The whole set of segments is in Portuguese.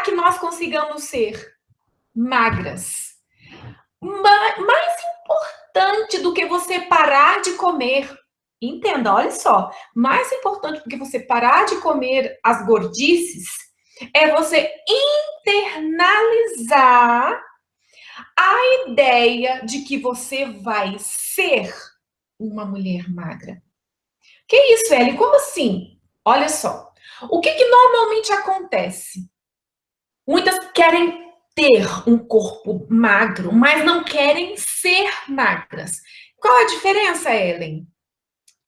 que nós consigamos ser magras. Mais importante do que você parar de comer, entenda, olha só, mais importante do que você parar de comer as gordices é você internalizar a ideia de que você vai ser uma mulher magra. Que isso, Eli? Como assim? Olha só, o que normalmente acontece? Muitas querem ter um corpo magro, mas não querem ser magras. Qual a diferença, Ellen?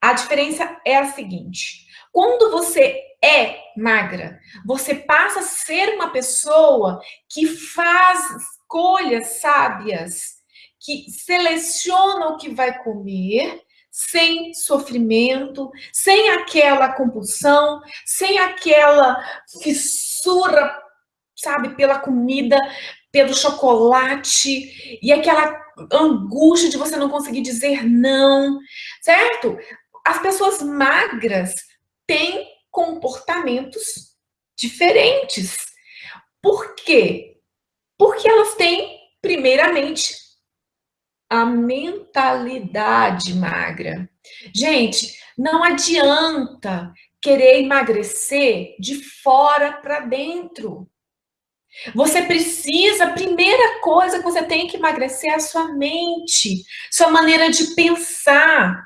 A diferença é a seguinte: quando você é magra, você passa a ser uma pessoa que faz escolhas sábias, que seleciona o que vai comer sem sofrimento, sem aquela compulsão, sem aquela fissura, sabe, pela comida, pelo chocolate e aquela angústia de você não conseguir dizer não, certo? As pessoas magras têm comportamentos diferentes. Por quê? Porque elas têm, primeiramente, a mentalidade magra. Gente, não adianta querer emagrecer de fora para dentro. Você precisa, a primeira coisa que você tem que emagrecer é a sua mente, sua maneira de pensar.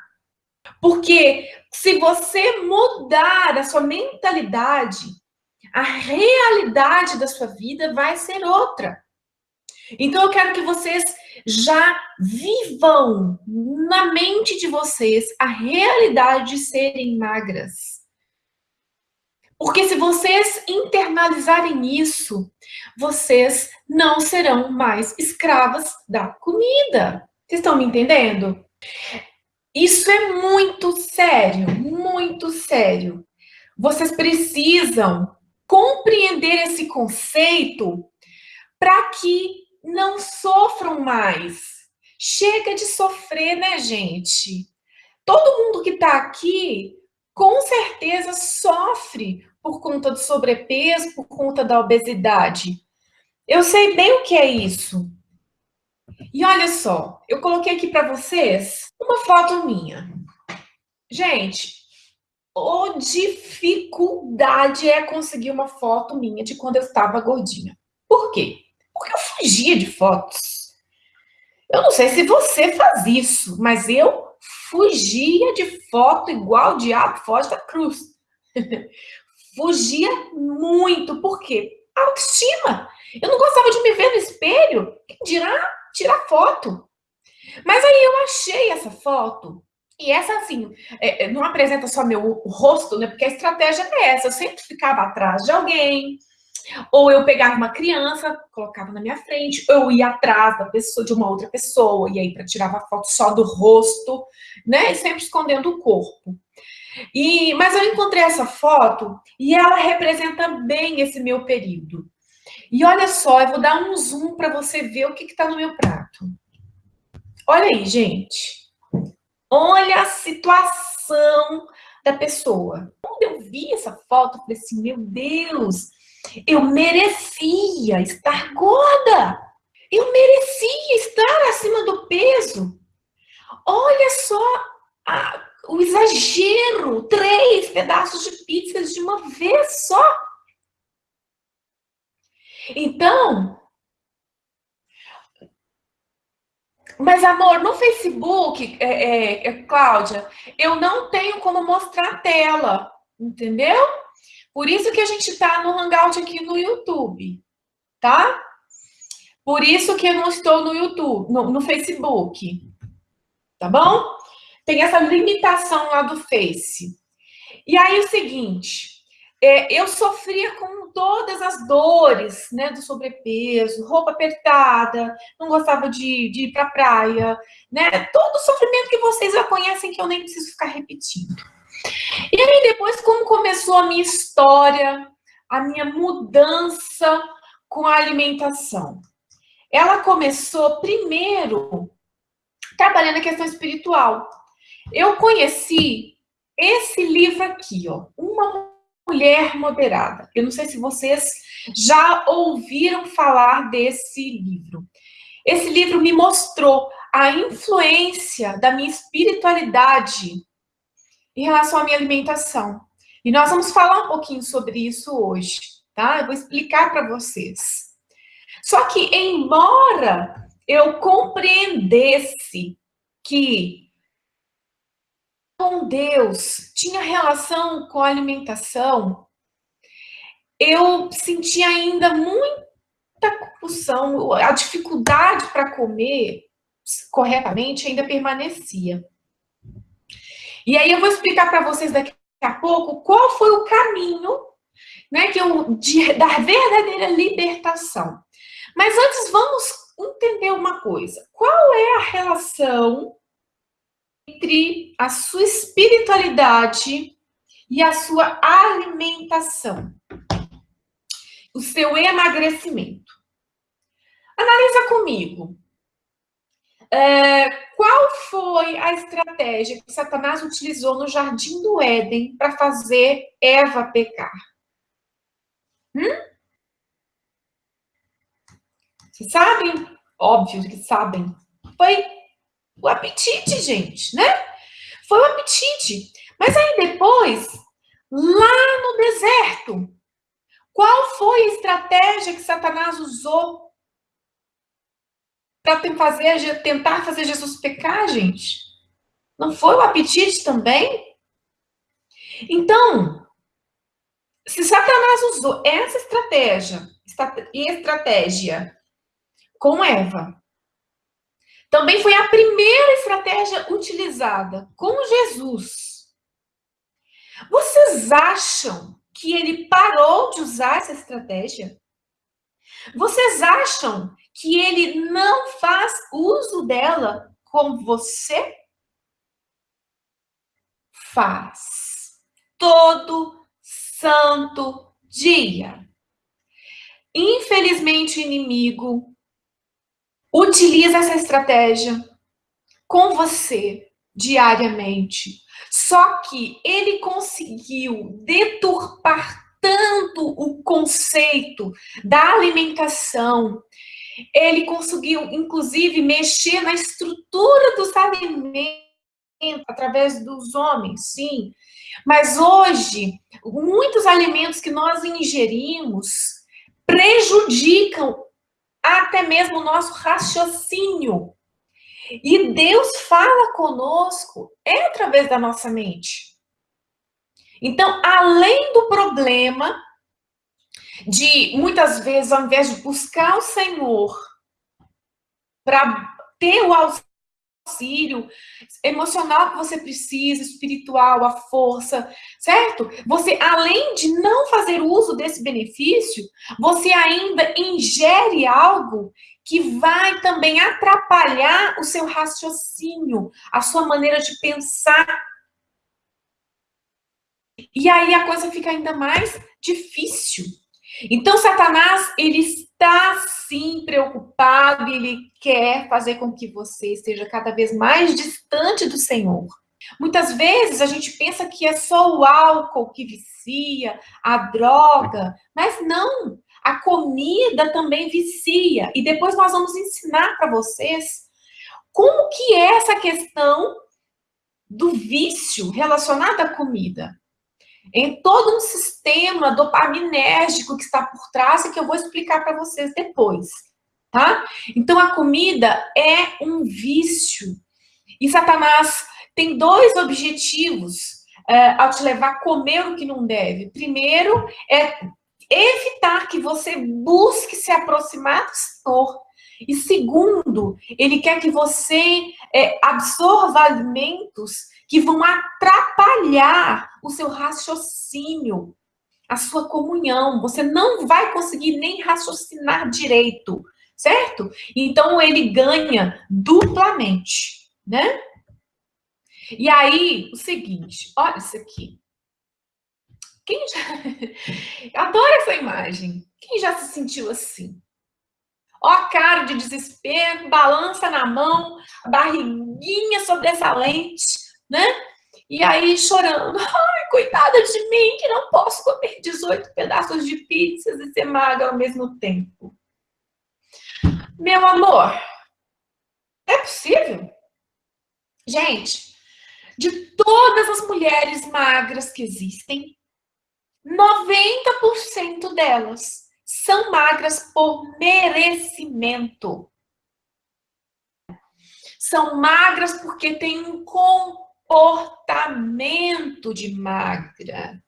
Porque se você mudar a sua mentalidade, a realidade da sua vida vai ser outra. Então eu quero que vocês já vivam na mente de vocês a realidade de serem magras. Porque se vocês internalizarem isso, vocês não serão mais escravas da comida. Vocês estão me entendendo? Isso é muito sério, muito sério. Vocês precisam compreender esse conceito para que não sofram mais. Chega de sofrer, né, gente? Todo mundo que está aqui, com certeza, sofre por conta do sobrepeso, por conta da obesidade. Eu sei bem o que é isso. E olha só, eu coloquei aqui para vocês uma foto minha. Gente, a dificuldade é conseguir uma foto minha de quando eu estava gordinha. Por quê? Porque eu fugia de fotos. Eu não sei se você faz isso, mas eu fugia de foto igual o diabo foge da cruz. Fugia muito. Por quê? Autoestima. Eu não gostava de me ver no espelho. Quem dirá tirar foto? Mas aí eu achei essa foto. E essa, assim, não apresenta só meu rosto, né? Porque a estratégia é essa. Eu sempre ficava atrás de alguém. Ou eu pegava uma criança, colocava na minha frente, ou eu ia atrás da pessoa, de uma outra pessoa, e aí tirava foto só do rosto, né? E sempre escondendo o corpo. Mas eu encontrei essa foto e ela representa bem esse meu período. E olha só, eu vou dar um zoom para você ver o que está no meu prato. Olha aí, gente. Olha a situação da pessoa. Quando eu vi essa foto, eu falei assim, meu Deus, eu merecia estar gorda. Eu merecia estar acima do peso. Olha só o exagero. 3 pedaços de pizza de uma vez só. Então, mas amor, no Facebook, Cláudia, eu não tenho como mostrar a tela, entendeu? Por isso que a gente tá no Hangout aqui no YouTube, tá? Por isso que eu não estou no YouTube, no Facebook, tá bom? Tem essa limitação lá do Face. E aí o seguinte, eu sofria com todas as dores, né, do sobrepeso, roupa apertada, não gostava de ir pra praia, né, todo o sofrimento que vocês já conhecem que eu nem preciso ficar repetindo. E aí depois, como começou a minha história, a minha mudança com a alimentação? Ela começou primeiro trabalhando a questão espiritual. Eu conheci esse livro aqui, ó, Uma Mulher Moderada. Eu não sei se vocês já ouviram falar desse livro. Esse livro me mostrou a influência da minha espiritualidade em relação à minha alimentação. E nós vamos falar um pouquinho sobre isso hoje, tá? Eu vou explicar para vocês. Só que, embora eu compreendesse que com Deus tinha relação com a alimentação, eu sentia ainda muita compulsão, a dificuldade para comer corretamente ainda permanecia. E aí eu vou explicar para vocês daqui a pouco qual foi o caminho, né, da verdadeira libertação. Mas antes vamos entender uma coisa. Qual é a relação entre a sua espiritualidade e a sua alimentação? O seu emagrecimento. Analisa comigo. Qual foi a estratégia que Satanás utilizou no Jardim do Éden para fazer Eva pecar? Vocês sabem? Óbvio que sabem. Foi o apetite, gente, né? Foi o apetite. Mas aí depois, lá no deserto, qual foi a estratégia que Satanás usou para tentar fazer Jesus pecar, gente? Não foi o apetite também? Então, se Satanás usou essa estratégia com Eva, também foi a primeira estratégia utilizada com Jesus. Vocês acham que ele parou de usar essa estratégia? Vocês acham que ele não faz uso dela com você? Faz. Todo santo dia. Infelizmente, o inimigo utiliza essa estratégia com você diariamente. Só que ele conseguiu deturpar tanto o conceito da alimentação. Ele conseguiu, inclusive, mexer na estrutura dos alimentos através dos homens, sim. Mas hoje, muitos alimentos que nós ingerimos prejudicam até mesmo o nosso raciocínio. E Deus fala conosco através da nossa mente. Então, além do problema de, muitas vezes, ao invés de buscar o Senhor para ter o auxílio emocional que você precisa, espiritual, a força, certo? Você, além de não fazer uso desse benefício, você ainda ingere algo que vai também atrapalhar o seu raciocínio, a sua maneira de pensar. E aí a coisa fica ainda mais difícil. Então, Satanás, ele está sim preocupado e ele quer fazer com que você esteja cada vez mais distante do Senhor. Muitas vezes a gente pensa que é só o álcool que vicia, a droga, mas não. A comida também vicia. E depois nós vamos ensinar para vocês como que é essa questão do vício relacionado à comida. Em todo um sistema dopaminérgico que está por trás e que eu vou explicar para vocês depois, tá? Então, a comida é um vício. E Satanás tem dois objetivos ao te levar a comer o que não deve. Primeiro, é evitar que você busque se aproximar do Senhor. E segundo, ele quer que você absorva alimentos que vão atrapalhar o seu raciocínio, a sua comunhão. Você não vai conseguir nem raciocinar direito, certo? Então, ele ganha duplamente, né? E aí, o seguinte, olha isso aqui. Quem já... Eu adoro essa imagem. Quem já se sentiu assim? Ó a cara de desespero, balança na mão, barriguinha sobressalente, né? E aí chorando, ai, coitada de mim, que não posso comer 18 pedaços de pizzas e ser magra ao mesmo tempo. Meu amor, é possível? Gente, de todas as mulheres magras que existem, 90% delas são magras por merecimento. São magras porque têm um comportamento de magra.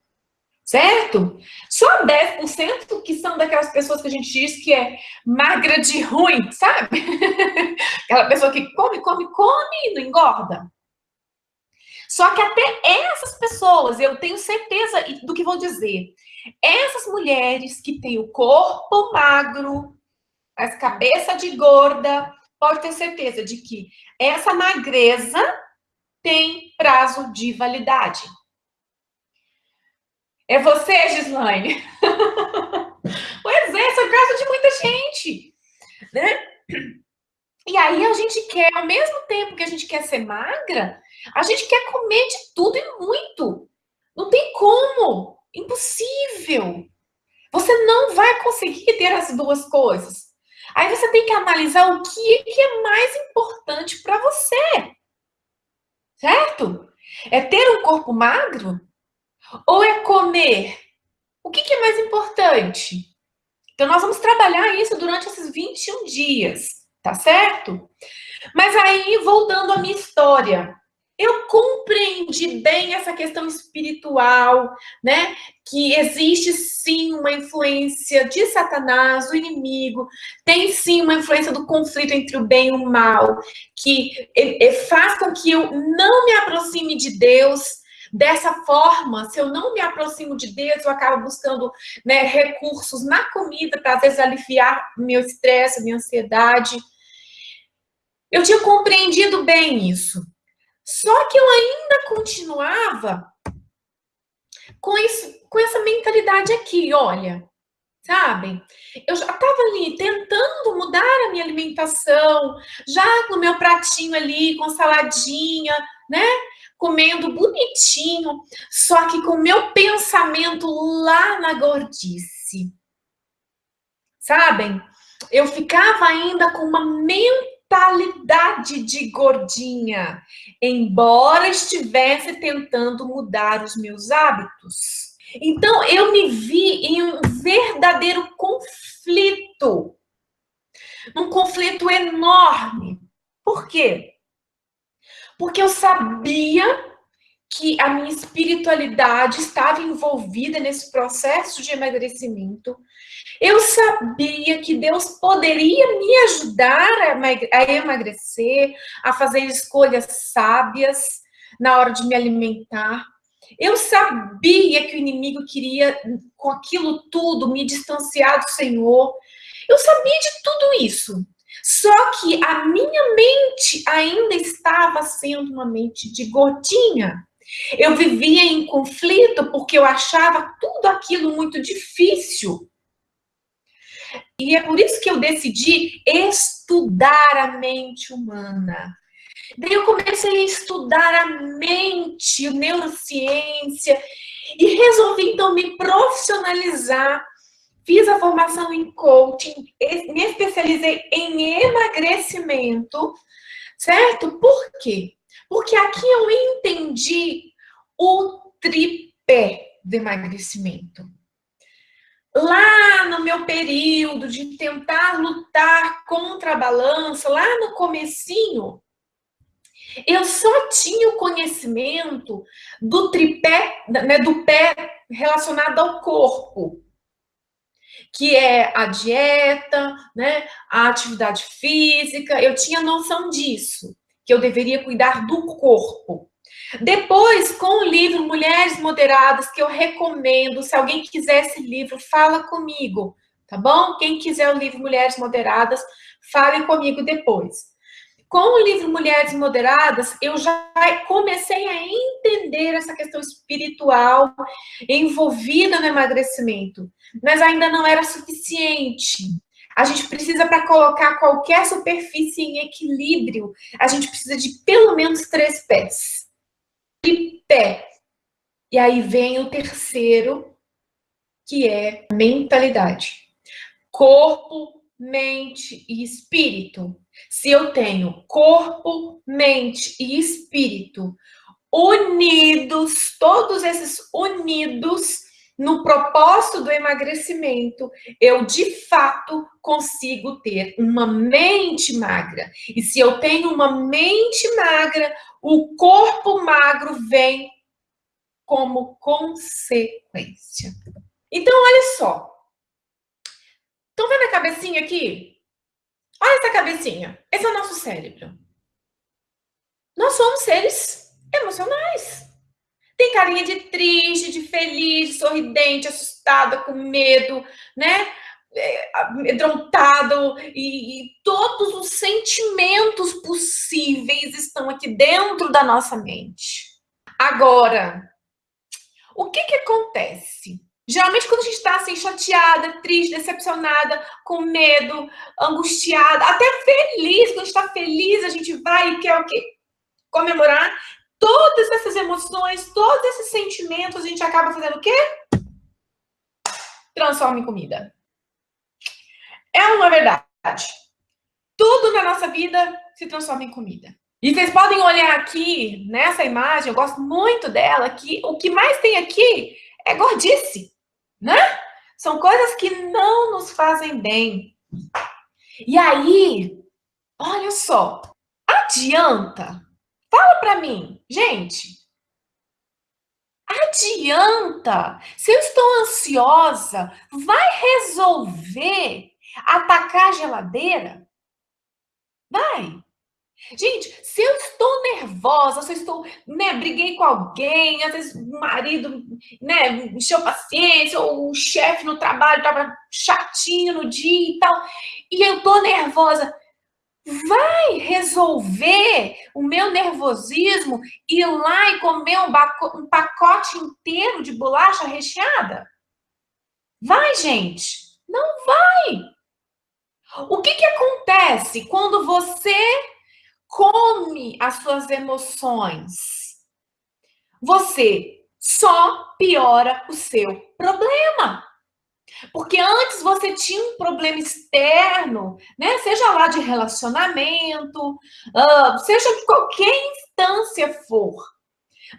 Certo? Só 10% que são daquelas pessoas que a gente diz que é magra de ruim, sabe? Aquela pessoa que come, come, come e não engorda. Só que até essas pessoas, eu tenho certeza do que vou dizer. Essas mulheres que têm o corpo magro, a cabeça de gorda, pode ter certeza de que essa magreza tem prazo de validade. É você, Gislaine? Pois é, esse é o caso de muita gente, né? E aí a gente quer, ao mesmo tempo que a gente quer ser magra, a gente quer comer de tudo e muito. Não tem como. Impossível. Você não vai conseguir ter as duas coisas. Aí você tem que analisar o que é mais importante para você. Certo? É ter um corpo magro ou é comer? O que é mais importante? Então, nós vamos trabalhar isso durante esses 21 dias, tá certo? Mas aí, voltando à minha história, eu compreendi bem essa questão espiritual, né? Que existe sim uma influência de Satanás, do inimigo, tem sim uma influência do conflito entre o bem e o mal, que faz com que eu não me aproxime de Deus. Dessa forma, se eu não me aproximo de Deus, eu acabo buscando, né, recursos na comida para, às vezes, aliviar meu estresse, minha ansiedade. Eu tinha compreendido bem isso. Só que eu ainda continuava com essa mentalidade aqui, olha, sabe? Eu já estava ali tentando mudar a minha alimentação, já no meu pratinho ali, com saladinha, né? Comendo bonitinho, só que com o meu pensamento lá na gordice. Sabem? Eu ficava ainda com uma mentalidade de gordinha, embora estivesse tentando mudar os meus hábitos. Então, eu me vi em um verdadeiro conflito, um conflito enorme. Por quê? Porque eu sabia que a minha espiritualidade estava envolvida nesse processo de emagrecimento. Eu sabia que Deus poderia me ajudar a emagrecer, a fazer escolhas sábias na hora de me alimentar. Eu sabia que o inimigo queria, com aquilo tudo, me distanciar do Senhor. Eu sabia de tudo isso. Só que a minha mente ainda estava sendo uma mente de gordinha. Eu vivia em conflito porque eu achava tudo aquilo muito difícil. E é por isso que eu decidi estudar a mente humana. Daí eu comecei a estudar a mente, neurociência, e resolvi então me profissionalizar. Fiz a formação em coaching, me especializei em emagrecimento, certo? Por quê? Porque aqui eu entendi o tripé do emagrecimento. Lá no meu período de tentar lutar contra a balança, lá no comecinho, eu só tinha o conhecimento do tripé, né, do pé relacionado ao corpo, que é a dieta, né, a atividade física. Eu tinha noção disso, que eu deveria cuidar do corpo. Depois, com o livro Mulheres Moderadas, que eu recomendo, se alguém quiser esse livro, fala comigo, tá bom? Quem quiser o livro Mulheres Moderadas, fale comigo depois. Com o livro Mulheres Moderadas, eu já comecei a entender essa questão espiritual envolvida no emagrecimento, mas ainda não era suficiente. A gente precisa, para colocar qualquer superfície em equilíbrio, a gente precisa de pelo menos 3 pés. tripé. E aí vem o terceiro, que é a mentalidade. Corpo, mente e espírito. Se eu tenho corpo, mente e espírito unidos, todos esses unidos no propósito do emagrecimento, eu de fato consigo ter uma mente magra. E se eu tenho uma mente magra, o corpo magro vem como consequência. Então, olha só. Estão vendo a cabecinha aqui? Olha essa cabecinha. Esse é o nosso cérebro. Nós somos seres emocionais. Tem carinha de triste, de feliz, de sorridente, assustada, com medo, né? Amedrontado, e todos os sentimentos possíveis estão aqui dentro da nossa mente. Agora, o que acontece? Geralmente, quando a gente está assim, chateada, triste, decepcionada, com medo, angustiada, até feliz, quando a gente está feliz, a gente vai e quer o quê? Comemorar. Todas essas emoções, todos esses sentimentos, a gente acaba fazendo o quê? Transforma em comida. É uma verdade. Tudo na nossa vida se transforma em comida. E vocês podem olhar aqui, nessa imagem, eu gosto muito dela, que o que mais tem aqui é gordice, né? São coisas que não nos fazem bem. E aí, olha só, adianta? Fala pra mim, gente. Adianta? Se eu estou ansiosa, vai resolver atacar a geladeira? Vai. Gente, se eu estou nervosa, se eu estou, né, briguei com alguém, às vezes o marido, né, encheu paciência, ou o chefe no trabalho estava chatinho no dia e tal, e eu estou nervosa, vai resolver o meu nervosismo ir lá e comer um pacote inteiro de bolacha recheada? Vai, gente. Não vai. O que acontece quando você come as suas emoções? Você só piora o seu problema. Porque antes você tinha um problema externo, né? Seja lá de relacionamento, seja de qualquer instância for.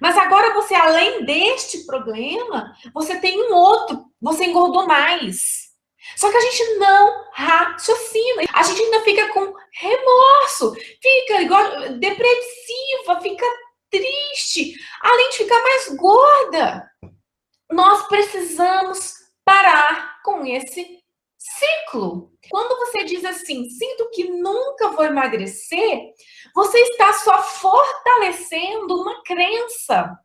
Mas agora você, além deste problema, você tem um outro, você engordou mais. Só que a gente não raciocina, a gente ainda fica com remorso, fica igual, depressiva, fica triste, além de ficar mais gorda. Nós precisamos parar com esse ciclo. Quando você diz assim, sinto que nunca vou emagrecer, você está só fortalecendo uma crença.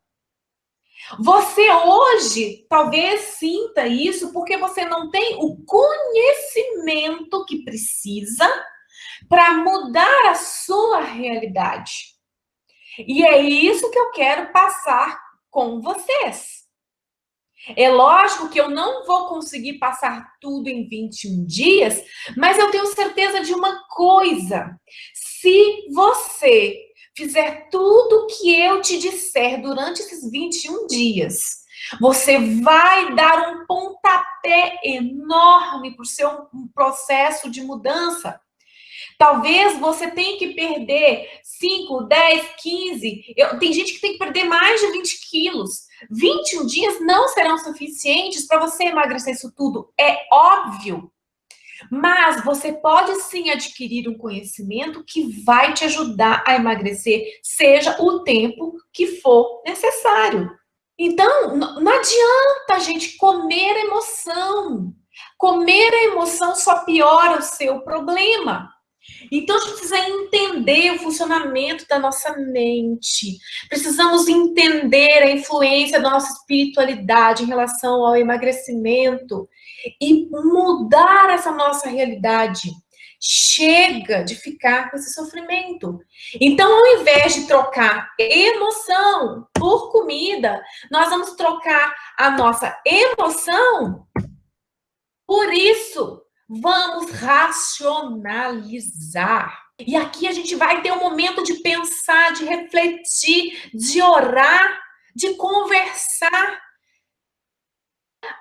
Você hoje talvez sinta isso porque você não tem o conhecimento que precisa para mudar a sua realidade. E é isso que eu quero passar com vocês. É lógico que eu não vou conseguir passar tudo em 21 dias, mas eu tenho certeza de uma coisa. Se você fizer tudo o que eu te disser durante esses 21 dias, você vai dar um pontapé enorme para o seu processo de mudança. Talvez você tenha que perder 5, 10, 15. Tem gente que tem que perder mais de 20 quilos. 21 dias não serão suficientes para você emagrecer isso tudo. É óbvio. Mas você pode sim adquirir um conhecimento que vai te ajudar a emagrecer, seja o tempo que for necessário. Então, não adianta a gente comer a emoção. Comer a emoção só piora o seu problema. Então, a gente precisa entender o funcionamento da nossa mente. Precisamos entender a influência da nossa espiritualidade em relação ao emagrecimento e mudar essa nossa realidade. Chega de ficar com esse sofrimento. Então, ao invés de trocar emoção por comida, nós vamos trocar a nossa emoção por isso. Vamos racionalizar. E aqui a gente vai ter um momento de pensar, de refletir, de orar, de conversar,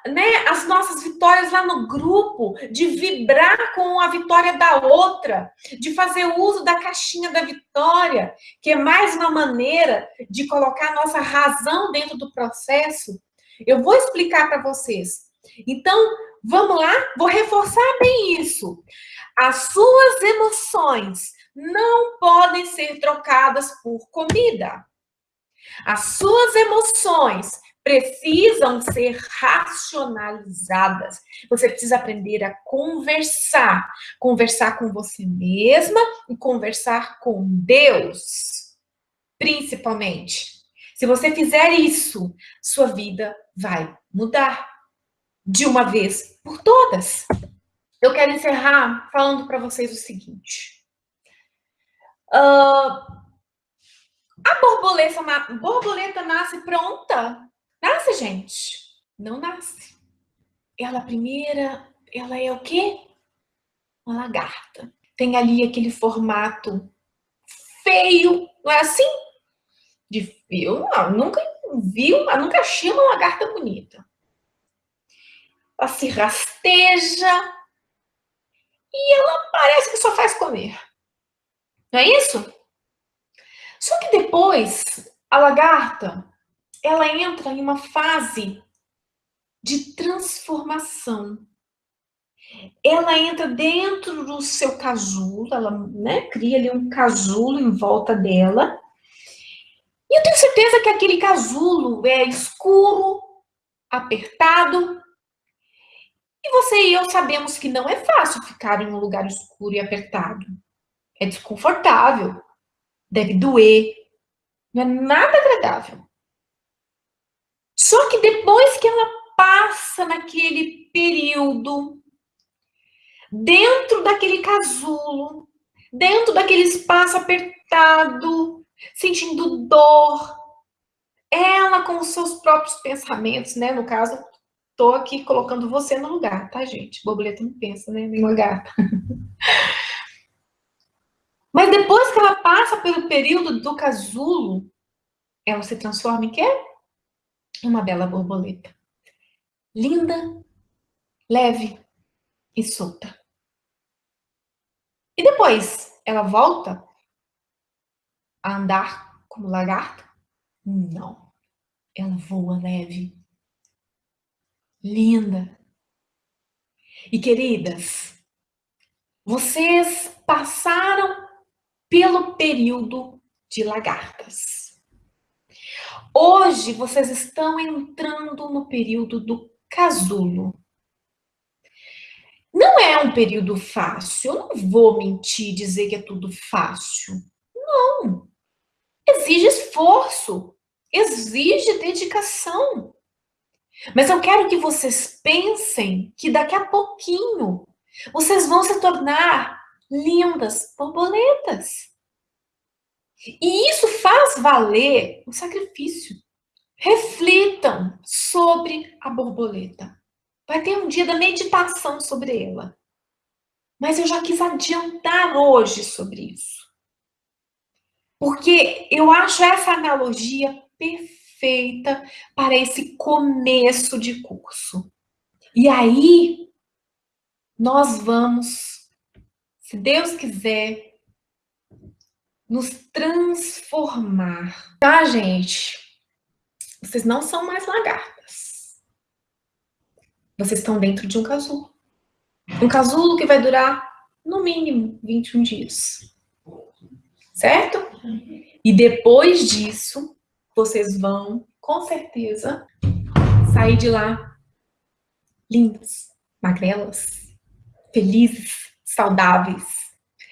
né, as nossas vitórias lá no grupo, de vibrar com a vitória da outra, de fazer uso da caixinha da vitória, que é mais uma maneira de colocar a nossa razão dentro do processo. Eu vou explicar para vocês. Então, vamos lá? Vou reforçar bem isso. As suas emoções não podem ser trocadas por comida. As suas emoções precisam ser racionalizadas. Você precisa aprender a conversar. Conversar com você mesma e conversar com Deus, principalmente. Se você fizer isso, sua vida vai mudar de uma vez por todas. Eu quero encerrar falando para vocês o seguinte. A borboleta nasce pronta? Nasce, gente? Não nasce. Ela primeira, ela é o quê? Uma lagarta. Tem ali aquele formato feio, não é assim? Eu nunca nunca achei uma lagarta bonita. Ela se rasteja e ela parece que só faz comer. Não é isso? Só que depois, a lagarta, ela entra em uma fase de transformação. Ela entra dentro do seu casulo, ela, né, cria ali um casulo em volta dela. E eu tenho certeza que aquele casulo é escuro, apertado. E você e eu sabemos que não é fácil ficar em um lugar escuro e apertado. É desconfortável, deve doer, não é nada agradável. Só que depois que ela passa naquele período, dentro daquele casulo, dentro daquele espaço apertado, sentindo dor, ela com os seus próprios pensamentos, né? No caso, tô aqui colocando você no lugar, tá, gente? Borboleta não pensa, né? Nem lagarta. Mas depois que ela passa pelo período do casulo, ela se transforma em quê? Em uma bela borboleta. Linda, leve e solta. E depois, ela volta a andar como lagarta? Não. Ela voa leve. Linda. E queridas, vocês passaram pelo período de lagartas. Hoje vocês estão entrando no período do casulo. Não é um período fácil, eu não vou mentir e dizer que é tudo fácil. Não. Exige esforço, exige dedicação. Mas eu quero que vocês pensem que daqui a pouquinho vocês vão se tornar lindas borboletas. E isso faz valer o sacrifício. Reflitam sobre a borboleta. Vai ter um dia da meditação sobre ela. Mas eu já quis adiantar hoje sobre isso. Porque eu acho essa analogia perfeita para esse começo de curso. E aí, nós vamos, se Deus quiser, nos transformar. Tá, gente? Vocês não são mais lagartas. Vocês estão dentro de um casulo. Um casulo que vai durar, no mínimo, 21 dias. Certo? E depois disso, vocês vão, com certeza, sair de lá lindas, magrelas, felizes, saudáveis.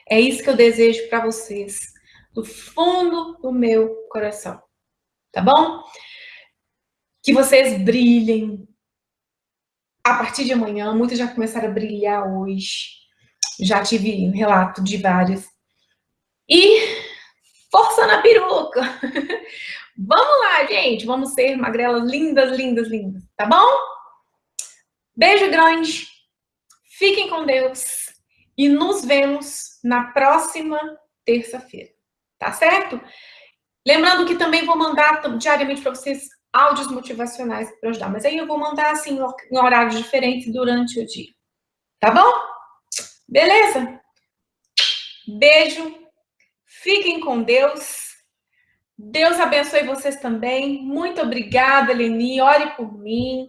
É isso que eu desejo para vocês, do fundo do meu coração. Tá bom? Que vocês brilhem a partir de amanhã. Muitos já começaram a brilhar hoje. Já tive um relato de vários. E força na peruca! Vamos lá, gente. Vamos ser magrelas lindas, lindas, lindas. Tá bom? Beijo grande. Fiquem com Deus. E nos vemos na próxima terça-feira, tá certo? Lembrando que também vou mandar diariamente para vocês áudios motivacionais para ajudar, mas aí eu vou mandar assim em horários diferentes durante o dia, tá bom? Beleza? Beijo, fiquem com Deus. Deus abençoe vocês também. Muito obrigada, Leni. Ore por mim.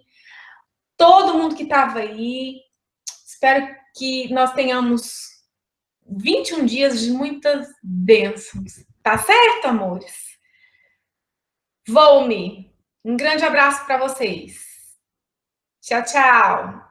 Todo mundo que estava aí. Espero que nós tenhamos 21 dias de muitas bênçãos. Tá certo, amores? Vou-me. Um grande abraço para vocês. Tchau, tchau.